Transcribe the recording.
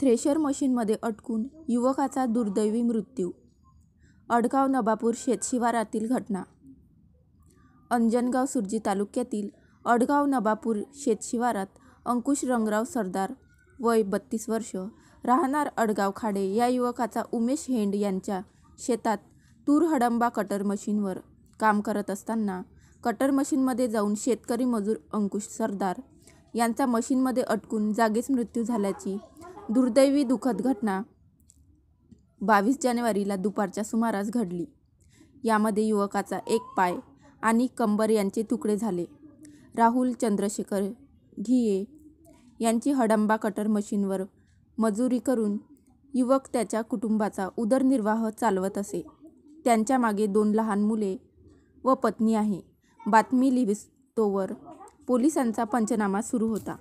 Thresher मशीनमध्ये अडकून युवकाचा दुर्दैवी मृत्यू. अडगाव नबापूर शेतशिवारातील घटना. अंजनगाव सुर्जी तालुक्यातील अडगाव नबापूर शेतशिवारात अंकुश रंगराव सरदार वय 32 वर्ष राहणार अडगाव खाडे या युवकाचा उमेश हेंड यांच्या शेतात तूर हडंबा कटर मशीनवर काम करत असताना कटर मशीनमध्ये जाऊन शेतकरी मजूर अंकुश सरदार यांचा मशीनमध्ये अडकून जागीच मृत्यू झाल्याची दुर्दैवी दुःखद घटना 22 जानेवारीला दुपारच्या सुमारास घडली. यामध्ये युवकाचा एक पाय आणि कंबर यांचे तुकडे झाले. राहुल चंद्रशेखर घिये यांची हडंबा कटर मशीनवर मजुरी करून युवक त्याच्या कुटुंबाचा उदरनिर्वाह चालवत असे. त्यांच्या मागे 2 लहान मुले व पत्नी आहे. बातमी लिहिस्तोवर पोलिसांचा पंचनामा सुरू होता.